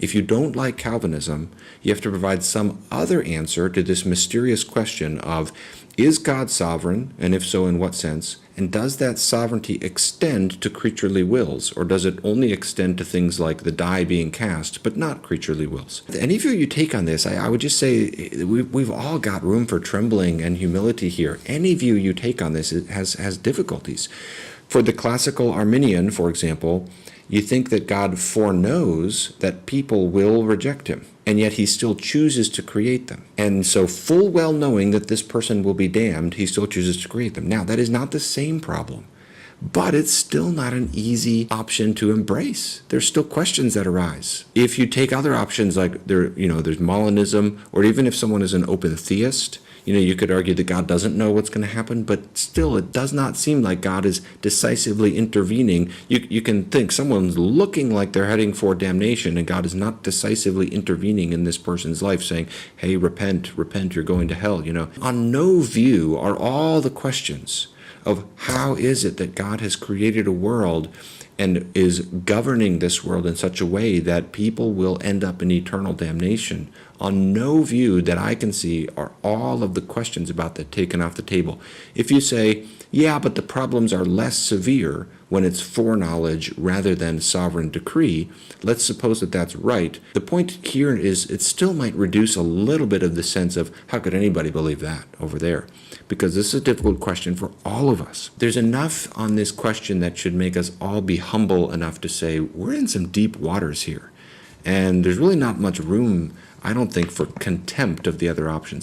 If you don't like Calvinism, you have to provide some other answer to this mysterious question of, is God sovereign, and if so, in what sense? And does that sovereignty extend to creaturely wills, or does it only extend to things like the die being cast, but not creaturely wills? Any view you take on this, I would just say we've all got room for trembling and humility here. Any view you take on this has difficulties. For the classical Arminian, for example, you think that God foreknows that people will reject him, and yet he still chooses to create them. And so full well knowing that this person will be damned, he still chooses to create them. Now, that is not the same problem, but it's still not an easy option to embrace. There's still questions that arise. If you take other options like there's Molinism, or even if someone is an open theist, you could argue that God doesn't know what's going to happen, but still it does not seem like God is decisively intervening. You can think someone's looking like they're heading for damnation, and God is not decisively intervening in this person's life saying, hey, repent, you're going to hell. On no view are all the questions of how is it that God has created a world and is governing this world in such a way that people will end up in eternal damnation. On no view that I can see are all of the questions about that taken off the table. If you say, yeah, but the problems are less severe when it's foreknowledge rather than sovereign decree, let's suppose that that's right. The point here is it still might reduce a little bit of the sense of how could anybody believe that over there? Because this is a difficult question for all of us. There's enough on this question that should make us all be humble enough to say, we're in some deep waters here. And there's really not much room, I don't think, for contempt of the other options.